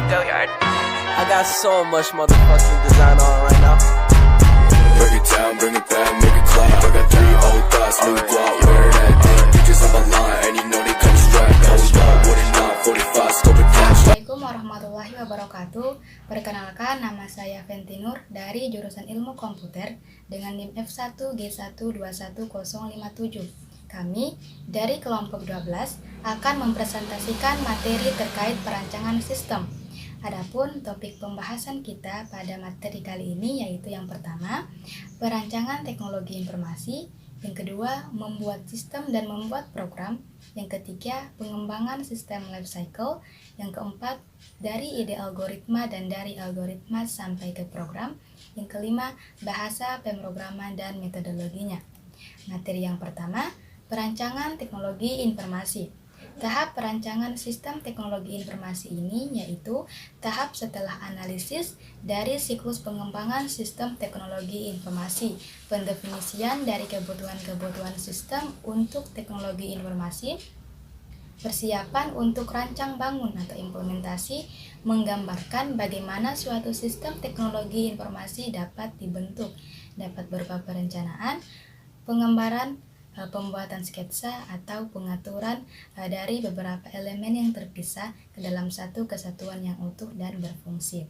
I got so much motherfucking design on right now. Break it down, bring it back, make it clap. I got 3 old thoughts, new guap, wear that thing. Pictures on my line, and you know they come strapped. Hold up, what it not, 45, scope it cash. Assalamualaikum warahmatullahi wabarakatuh. Perkenalkan, nama saya Fenty Nur dari jurusan Ilmu Komputer dengan NIM F1G1211057. Kami dari kelompok 12 akan mempresentasikan materi terkait perancangan sistem. Adapun topik pembahasan kita pada materi kali ini yaitu yang pertama, perancangan teknologi informasi, yang kedua, membuat sistem dan membuat program, yang ketiga, pengembangan sistem life cycle, yang keempat, dari ide algoritma dan dari algoritma sampai ke program, yang kelima, bahasa pemrograman dan metodologinya. Materi yang pertama, perancangan teknologi informasi. Tahap perancangan sistem teknologi informasi ini yaitu tahap setelah analisis dari siklus pengembangan sistem teknologi informasi, pendefinisian dari kebutuhan-kebutuhan sistem untuk teknologi informasi, persiapan untuk rancang bangun atau implementasi, menggambarkan bagaimana suatu sistem teknologi informasi dapat dibentuk, dapat berupa perencanaan, pengembaraan, pembuatan sketsa atau pengaturan dari beberapa elemen yang terpisah ke dalam satu kesatuan yang utuh dan berfungsi.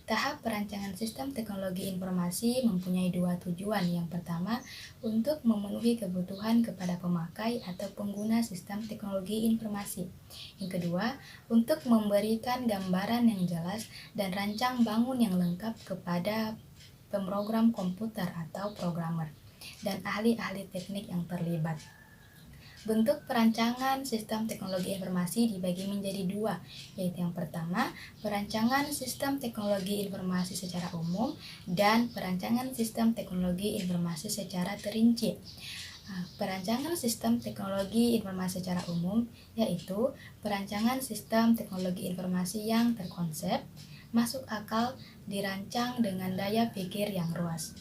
Tahap perancangan sistem teknologi informasi mempunyai 2 tujuan. Yang pertama, untuk memenuhi kebutuhan kepada pemakai atau pengguna sistem teknologi informasi. Yang kedua, untuk memberikan gambaran yang jelas dan rancang bangun yang lengkap kepada pemrogram komputer atau programmer dan ahli-ahli teknik yang terlibat. Bentuk perancangan sistem teknologi informasi dibagi menjadi 2, yaitu yang pertama, perancangan sistem teknologi informasi secara umum dan perancangan sistem teknologi informasi secara terinci. Perancangan sistem teknologi informasi secara umum yaitu perancangan sistem teknologi informasi yang terkonsep, masuk akal, dirancang dengan daya pikir yang luas.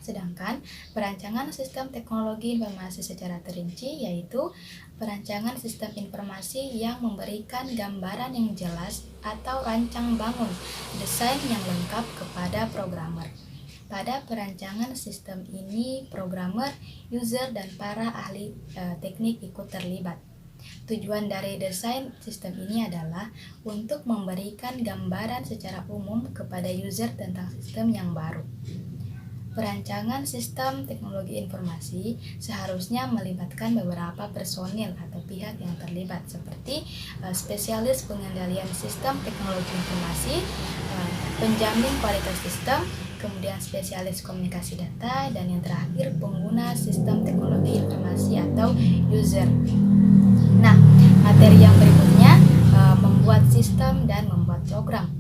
Sedangkan perancangan sistem teknologi informasi secara terinci yaitu perancangan sistem informasi yang memberikan gambaran yang jelas atau rancang bangun, desain yang lengkap kepada programmer. Pada perancangan sistem ini, programmer, user, dan para ahli teknik ikut terlibat. Tujuan dari desain sistem ini adalah untuk memberikan gambaran secara umum kepada user tentang sistem yang baru. Perancangan sistem teknologi informasi seharusnya melibatkan beberapa personil atau pihak yang terlibat seperti spesialis pengendalian sistem teknologi informasi, penjamin kualitas sistem, kemudian spesialis komunikasi data, dan yang terakhir pengguna sistem teknologi informasi atau user. Nah, materi yang berikutnya membuat sistem dan membuat program.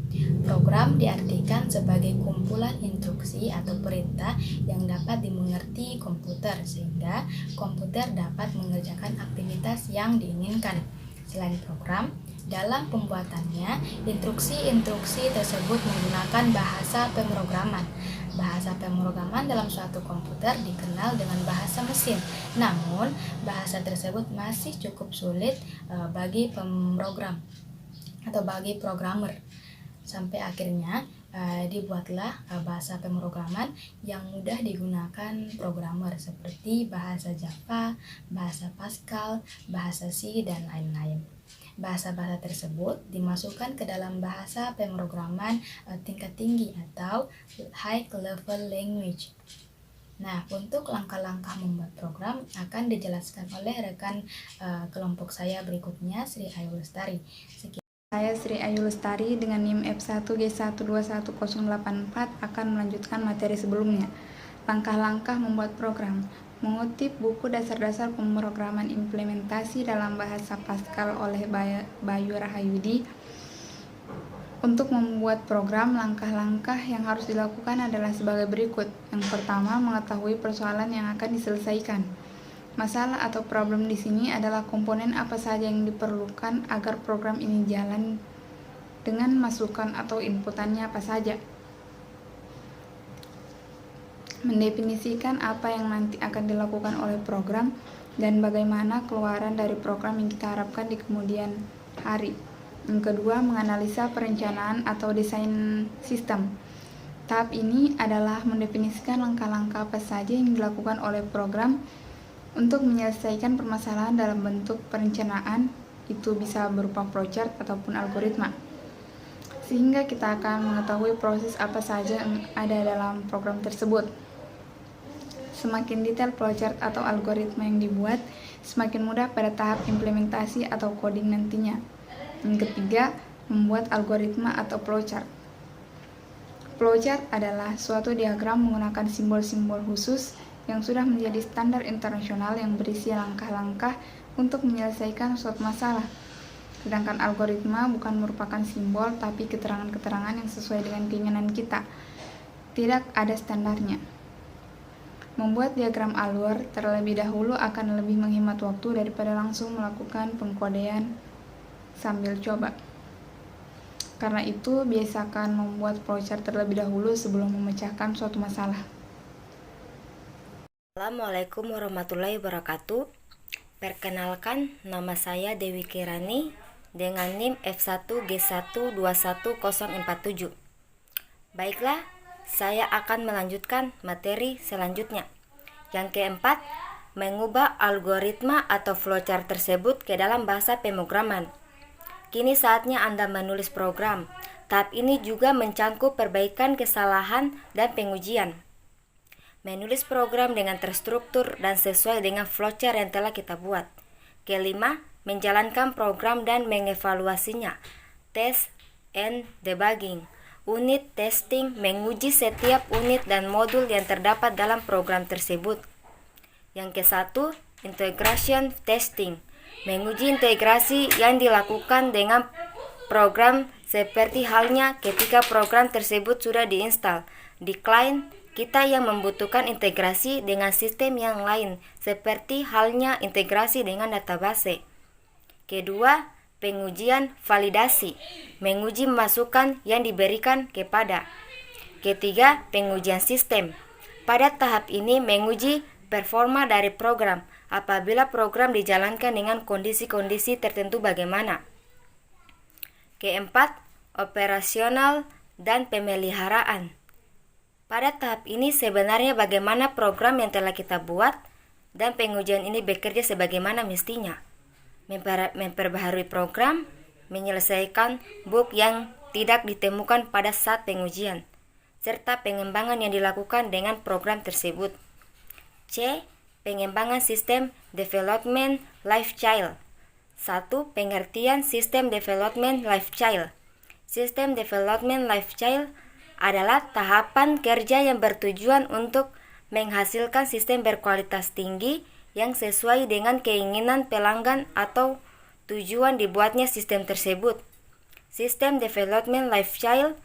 Program diartikan sebagai kumpulan instruksi atau perintah yang dapat dimengerti komputer sehingga komputer dapat mengerjakan aktivitas yang diinginkan. Selain program, dalam pembuatannya, instruksi-instruksi tersebut menggunakan bahasa pemrograman. Bahasa pemrograman dalam suatu komputer dikenal dengan bahasa mesin. Namun, bahasa tersebut masih cukup sulit bagi pemrogram atau bagi programmer. Sampai akhirnya dibuatlah bahasa pemrograman yang mudah digunakan programmer seperti bahasa Java, bahasa Pascal, bahasa C, dan lain-lain. Bahasa-bahasa tersebut dimasukkan ke dalam bahasa pemrograman tingkat tinggi atau high level language. Nah, untuk langkah-langkah membuat program akan dijelaskan oleh rekan kelompok saya berikutnya, Sri Ayu Lestari. Saya Sri Ayu Lestari dengan NIM F1G1211084 akan melanjutkan materi sebelumnya. Langkah-langkah membuat program. Mengutip buku dasar-dasar pemrograman implementasi dalam bahasa Pascal oleh Bayu Rahayudi. Untuk membuat program, langkah-langkah yang harus dilakukan adalah sebagai berikut. Yang pertama, mengetahui persoalan yang akan diselesaikan. Masalah atau problem di sini adalah komponen apa saja yang diperlukan agar program ini jalan dengan masukan atau inputannya apa saja. Mendefinisikan apa yang nanti akan dilakukan oleh program dan bagaimana keluaran dari program yang kita harapkan di kemudian hari. Yang kedua, menganalisa perencanaan atau desain sistem. Tahap ini adalah mendefinisikan langkah-langkah apa saja yang dilakukan oleh program untuk menyelesaikan permasalahan dalam bentuk perencanaan, itu bisa berupa flowchart ataupun algoritma. Sehingga kita akan mengetahui proses apa saja yang ada dalam program tersebut. Semakin detail flowchart atau algoritma yang dibuat, semakin mudah pada tahap implementasi atau coding nantinya. Yang ketiga, membuat algoritma atau flowchart. Flowchart adalah suatu diagram menggunakan simbol-simbol khusus yang sudah menjadi standar internasional yang berisi langkah-langkah untuk menyelesaikan suatu masalah. Sedangkan algoritma bukan merupakan simbol, tapi keterangan-keterangan yang sesuai dengan keinginan kita. Tidak ada standarnya. Membuat diagram alur terlebih dahulu akan lebih menghemat waktu daripada langsung melakukan pengkodean sambil coba. Karena itu, biasakan membuat flowchart terlebih dahulu sebelum memecahkan suatu masalah. Assalamualaikum warahmatullahi wabarakatuh. Perkenalkan, nama saya Dewi Kirani dengan NIM F1G1210047. Baiklah, saya akan melanjutkan materi selanjutnya. Yang keempat, mengubah algoritma atau flowchart tersebut ke dalam bahasa pemrograman. Kini saatnya Anda menulis program. Tahap ini juga mencangkup perbaikan kesalahan dan pengujian. Menulis program dengan terstruktur dan sesuai dengan flowchart yang telah kita buat. Kelima, menjalankan program dan mengevaluasinya. Test and debugging. Unit testing menguji setiap unit dan modul yang terdapat dalam program tersebut. Yang ke-1, integration testing. Menguji integrasi yang dilakukan dengan program seperti halnya ketika program tersebut sudah diinstal di client kita yang membutuhkan integrasi dengan sistem yang lain, seperti halnya integrasi dengan database. Kedua, pengujian validasi, menguji masukan yang diberikan kepada. Ketiga, pengujian sistem. Pada tahap ini menguji performa dari program, apabila program dijalankan dengan kondisi-kondisi tertentu bagaimana. Keempat, operasional dan pemeliharaan. Pada tahap ini sebenarnya bagaimana program yang telah kita buat dan pengujian ini bekerja sebagaimana mestinya. Memperbaharui program, menyelesaikan bug yang tidak ditemukan pada saat pengujian, serta pengembangan yang dilakukan dengan program tersebut. C. Pengembangan sistem development lifecycle. 1. Pengertian sistem development lifecycle. Sistem development lifecycle adalah tahapan kerja yang bertujuan untuk menghasilkan sistem berkualitas tinggi yang sesuai dengan keinginan pelanggan atau tujuan dibuatnya sistem tersebut. Sistem development lifecycle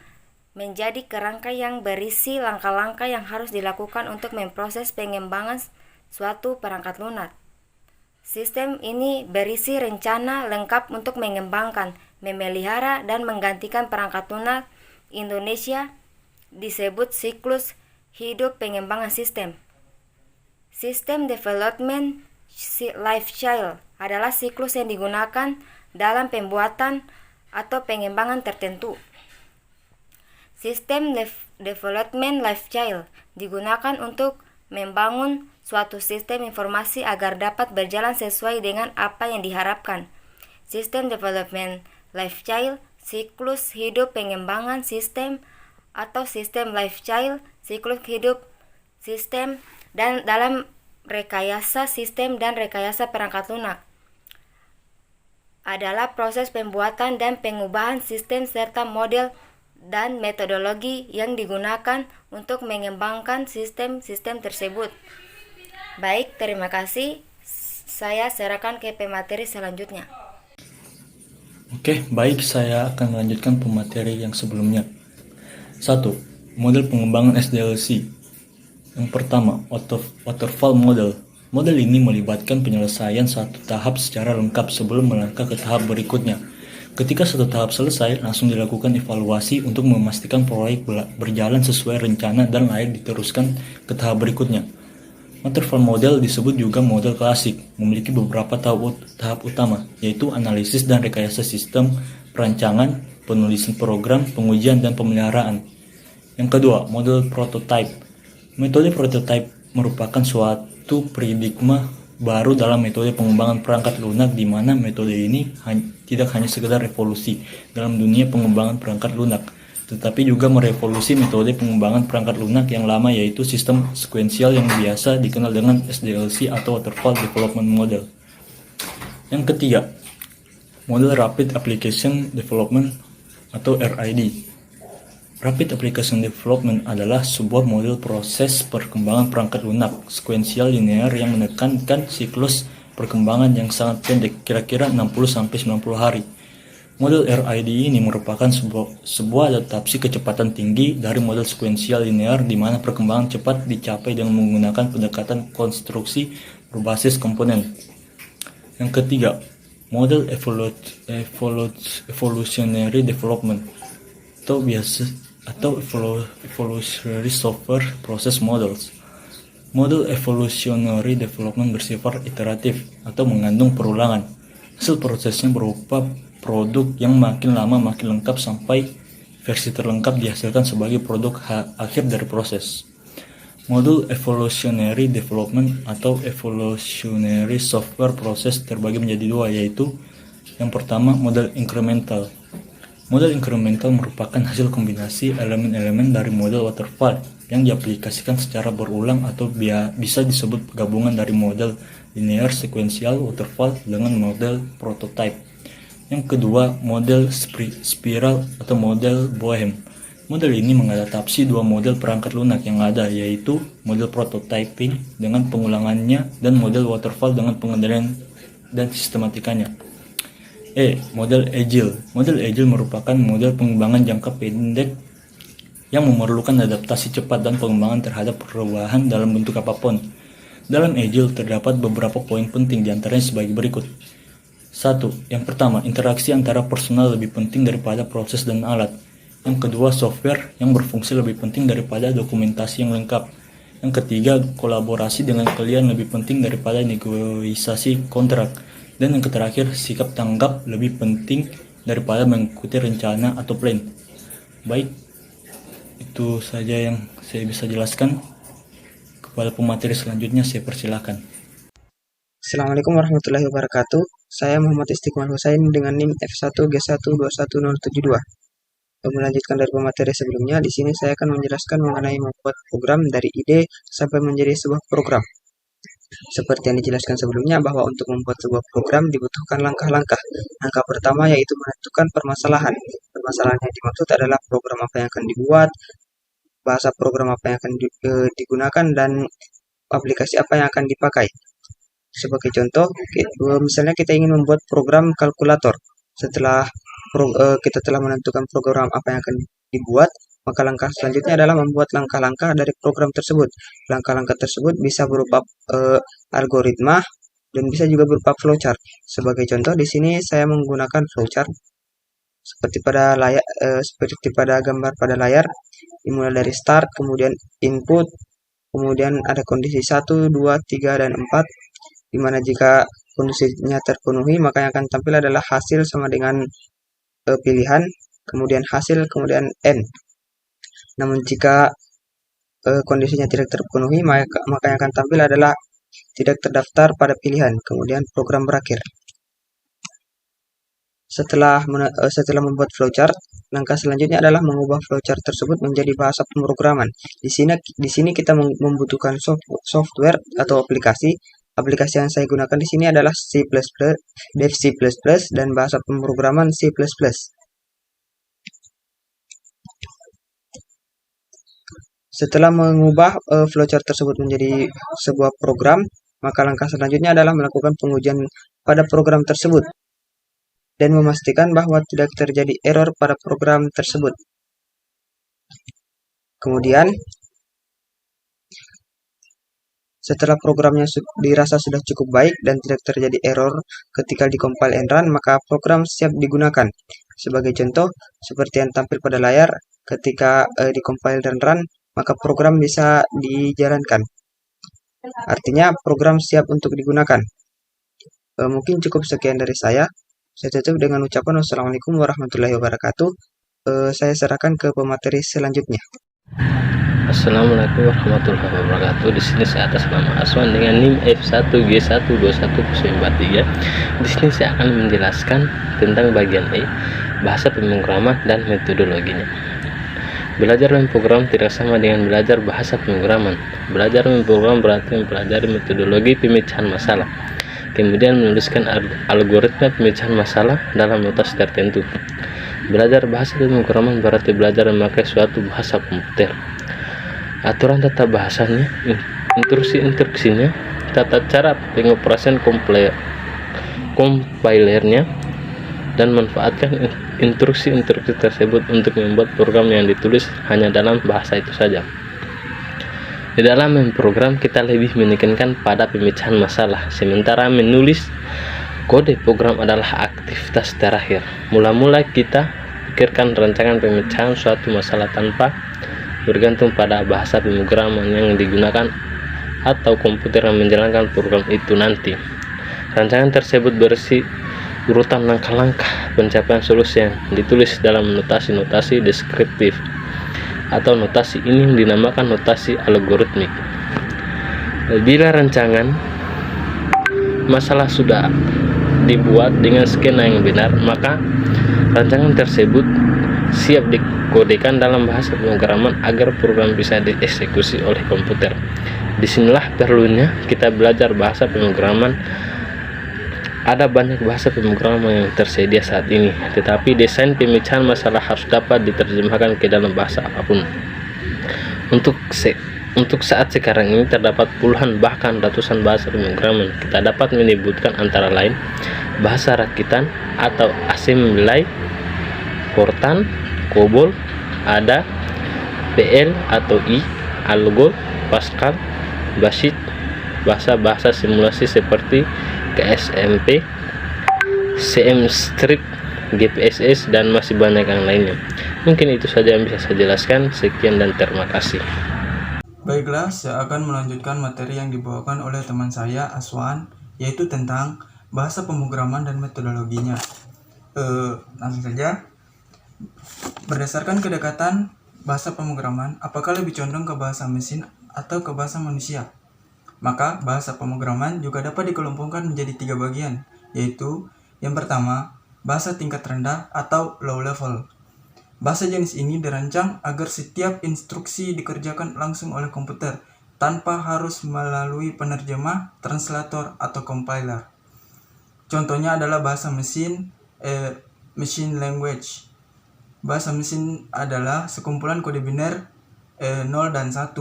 menjadi kerangka yang berisi langkah-langkah yang harus dilakukan untuk memproses pengembangan suatu perangkat lunak. Sistem ini berisi rencana lengkap untuk mengembangkan, memelihara, dan menggantikan perangkat lunak Indonesia disebut siklus hidup pengembangan sistem. Sistem development lifecycle adalah siklus yang digunakan dalam pembuatan atau pengembangan tertentu. Sistem development lifecycle digunakan untuk membangun suatu sistem informasi agar dapat berjalan sesuai dengan apa yang diharapkan. Sistem development lifecycle, siklus hidup pengembangan sistem atau sistem lifecycle, siklus hidup sistem dan dalam rekayasa sistem dan rekayasa perangkat lunak adalah proses pembuatan dan pengubahan sistem serta model dan metodologi yang digunakan untuk mengembangkan sistem-sistem tersebut. Baik, terima kasih. Saya serahkan ke pemateri selanjutnya. Oke, baik, saya akan melanjutkan pemateri yang sebelumnya. 1. Model pengembangan SDLC. Yang pertama, waterfall model. Model ini melibatkan penyelesaian satu tahap secara lengkap sebelum melangkah ke tahap berikutnya. Ketika satu tahap selesai, langsung dilakukan evaluasi untuk memastikan proyek berjalan sesuai rencana dan layak diteruskan ke tahap berikutnya. Waterfall model disebut juga model klasik, memiliki beberapa tahap utama, yaitu analisis dan rekayasa sistem, perancangan, penulisan program, pengujian, dan pemeliharaan. Yang kedua, model prototype. Metode prototype merupakan suatu paradigma baru dalam metode pengembangan perangkat lunak, di mana metode ini tidak hanya sekedar revolusi dalam dunia pengembangan perangkat lunak, tetapi juga merevolusi metode pengembangan perangkat lunak yang lama, yaitu sistem sekuensial yang biasa dikenal dengan SDLC atau Waterfall Development Model. Yang ketiga, model Rapid Application Development atau RID. Rapid Application Development adalah sebuah model proses perkembangan perangkat lunak sekuensial linear yang menekankan siklus perkembangan yang sangat pendek, kira-kira 60-90 hari. Model RID ini merupakan sebuah adaptasi kecepatan tinggi dari model sekuensial linear, di mana perkembangan cepat dicapai dengan menggunakan pendekatan konstruksi berbasis komponen. Yang ketiga, model Evolutionary Development atau Evolutionary Software Process Models. Model Evolutionary Development bersifat iteratif atau mengandung perulangan. Hasil prosesnya berupa produk yang makin lama makin lengkap sampai versi terlengkap dihasilkan sebagai produk akhir dari proses. Model Evolutionary Development atau Evolutionary Software Process terbagi menjadi dua, yaitu yang pertama model incremental. Model incremental merupakan hasil kombinasi elemen-elemen dari model waterfall yang diaplikasikan secara berulang, atau bisa disebut gabungan dari model linear sekuensial waterfall dengan model prototype. Yang kedua, model spiral atau model Boehm. Model ini mengadaptasi dua model perangkat lunak yang ada, yaitu model prototyping dengan pengulangannya dan model waterfall dengan pengendalian dan sistematikanya. Model Agile. Model Agile merupakan model pengembangan jangka pendek yang memerlukan adaptasi cepat dan pengembangan terhadap perubahan dalam bentuk apapun. Dalam Agile terdapat beberapa poin penting, diantaranya sebagai berikut. 1. Yang pertama, interaksi antara personal lebih penting daripada proses dan alat. Yang kedua, software yang berfungsi lebih penting daripada dokumentasi yang lengkap. Yang ketiga, kolaborasi dengan klien lebih penting daripada negosiasi kontrak. Dan yang terakhir, sikap tanggap lebih penting daripada mengikuti rencana atau plan. Baik, itu saja yang saya bisa jelaskan. Kepada pemateri selanjutnya saya persilakan. Assalamualaikum warahmatullahi wabarakatuh. Saya Muhammad Istiqmal Husain dengan NIM F1G1211072. Melanjutkan dari pemateri sebelumnya, di sini saya akan menjelaskan mengenai membuat program dari ide sampai menjadi sebuah program. Seperti yang dijelaskan sebelumnya, bahwa untuk membuat sebuah program dibutuhkan langkah-langkah. Langkah pertama yaitu menentukan permasalahan. Permasalahan yang dimaksud adalah program apa yang akan dibuat, bahasa program apa yang akan digunakan, dan aplikasi apa yang akan dipakai. Sebagai contoh, misalnya kita ingin membuat program kalkulator. Setelah kita telah menentukan program apa yang akan dibuat, maka langkah selanjutnya adalah membuat langkah-langkah dari program tersebut. Langkah-langkah tersebut bisa berupa algoritma dan bisa juga berupa flowchart. Sebagai contoh, di sini saya menggunakan flowchart seperti pada gambar pada layar, dimulai dari start, kemudian input, kemudian ada kondisi 1, 2, 3, dan 4, di mana jika kondisinya terpenuhi, maka yang akan tampil adalah hasil sama dengan pilihan, kemudian hasil, kemudian N. Namun jika kondisinya tidak terpenuhi, maka yang akan tampil adalah tidak terdaftar pada pilihan, kemudian program berakhir. Setelah membuat flowchart, langkah selanjutnya adalah mengubah flowchart tersebut menjadi bahasa pemrograman. Di sini kita membutuhkan software atau aplikasi. Aplikasi yang saya gunakan di sini adalah C++, Dev C++, dan bahasa pemrograman C++. Setelah mengubah flowchart tersebut menjadi sebuah program, maka langkah selanjutnya adalah melakukan pengujian pada program tersebut dan memastikan bahwa tidak terjadi error pada program tersebut. Kemudian, setelah programnya dirasa sudah cukup baik dan tidak terjadi error ketika di-compile and run, maka program siap digunakan. Sebagai contoh, seperti yang tampil pada layar, ketika di-compile dan run, maka program bisa dijalankan. Artinya program siap untuk digunakan. Mungkin cukup sekian dari saya. Saya tutup dengan ucapan wassalamualaikum warahmatullahi wabarakatuh. Saya serahkan ke pemateri selanjutnya. Assalamualaikum warahmatullahi wabarakatuh. Di sini saya atas nama Aswan dengan NIM F1G12143. Di sini saya akan menjelaskan tentang bagian E, bahasa pemrograman dan metodologinya. Belajar memprogram tidak sama dengan belajar bahasa pemrograman. Belajar memprogram berarti mempelajari metodologi pemecahan masalah, kemudian menuliskan algoritma pemecahan masalah dalam notasi tertentu. Belajar bahasa pemrograman berarti belajar memakai suatu bahasa komputer. Aturan tata bahasanya, instruksi-instruksinya, tata cara pengoperasian kompilernya, dan manfaatkan instruksi-instruksi tersebut untuk membuat program yang ditulis hanya dalam bahasa itu saja. Di dalam memprogram kita lebih menekankan pada pemecahan masalah, sementara menulis kode program adalah aktivitas terakhir. Mula-mula kita pikirkan rancangan pemecahan suatu masalah tanpa bergantung pada bahasa pemrograman yang digunakan atau komputer yang menjalankan program itu nanti. Rancangan tersebut berisi urutan langkah-langkah pencapaian solusi yang ditulis dalam notasi-notasi deskriptif, atau notasi ini dinamakan notasi algoritmik. Bila rancangan masalah sudah dibuat dengan skema yang benar, maka rancangan tersebut siap dikodekan dalam bahasa pemrograman agar program bisa dieksekusi oleh komputer. Disinilah perlunya kita belajar bahasa pemrograman. Ada banyak bahasa pemrograman yang tersedia saat ini, tetapi desain pemecahan masalah harus dapat diterjemahkan ke dalam bahasa apapun. Untuk saat sekarang ini terdapat puluhan bahkan ratusan bahasa pemrograman. Kita dapat menyebutkan antara lain bahasa rakitan atau assembly, Fortran, COBOL, ADA, PL atau I, ALGOL, Pascal, BASIC, bahasa-bahasa simulasi seperti KSMP, CMStrip, GPSS, dan masih banyak yang lainnya. Mungkin itu saja yang bisa saya jelaskan. Sekian dan terima kasih. Baiklah, saya akan melanjutkan materi yang dibawakan oleh teman saya, Aswan, yaitu tentang bahasa pemrograman dan metodologinya. Langsung saja. Berdasarkan kedekatan bahasa pemrograman, apakah lebih condong ke bahasa mesin atau ke bahasa manusia? Maka bahasa pemrograman juga dapat dikelompokkan menjadi 3 bagian, yaitu yang pertama, bahasa tingkat rendah atau low level. Bahasa jenis ini dirancang agar setiap instruksi dikerjakan langsung oleh komputer tanpa harus melalui penerjemah, translator, atau compiler. Contohnya adalah bahasa mesin, machine language. Bahasa mesin adalah sekumpulan kode biner 0 dan 1.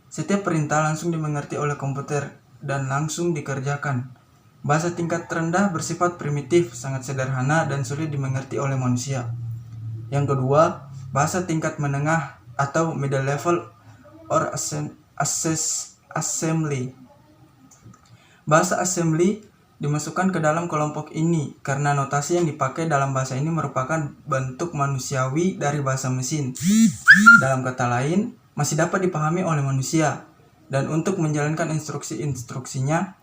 Setiap perintah langsung dimengerti oleh komputer dan langsung dikerjakan. Bahasa tingkat rendah bersifat primitif, sangat sederhana dan sulit dimengerti oleh manusia. Yang kedua, bahasa tingkat menengah atau middle level or assembly. Bahasa assembly dimasukkan ke dalam kelompok ini karena notasi yang dipakai dalam bahasa ini merupakan bentuk manusiawi dari bahasa mesin. Dalam kata lain, masih dapat dipahami oleh manusia, dan untuk menjalankan instruksi-instruksinya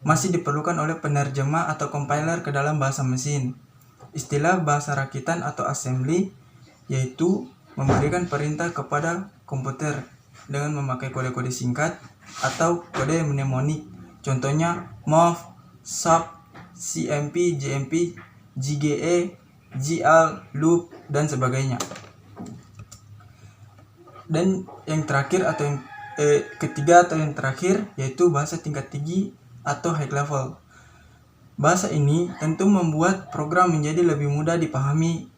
masih diperlukan oleh penerjemah atau compiler ke dalam bahasa mesin. Istilah bahasa rakitan atau assembly yaitu memberikan perintah kepada komputer dengan memakai kode-kode singkat atau kode mnemonik. Contohnya mov, sub, cmp, jmp, gge, gl, loop, dan sebagainya. Dan yang terakhir atau yang ketiga atau yang terakhir yaitu bahasa tingkat tinggi atau high level. Bahasa ini tentu membuat program menjadi lebih mudah dipahami,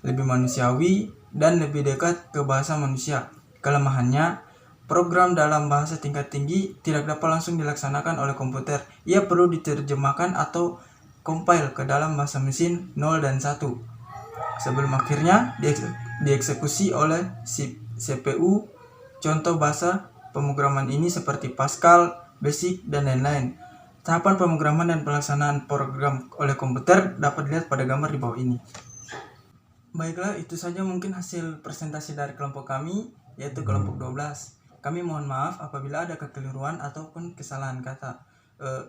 lebih manusiawi, dan lebih dekat ke bahasa manusia. Kelemahannya, program dalam bahasa tingkat tinggi tidak dapat langsung dilaksanakan oleh komputer. Ia perlu diterjemahkan atau compile ke dalam bahasa mesin 0 dan 1 sebelum akhirnya dieksekusi oleh CPU. Contoh bahasa pemrograman ini seperti Pascal, BASIC, dan lain-lain. Tahapan pemrograman dan pelaksanaan program oleh komputer dapat dilihat pada gambar di bawah ini. Baiklah, itu saja mungkin hasil presentasi dari kelompok kami, yaitu kelompok 12. Kami mohon maaf apabila ada kekeliruan ataupun kesalahan kata.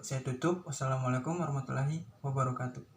Saya tutup. Wassalamualaikum warahmatullahi wabarakatuh.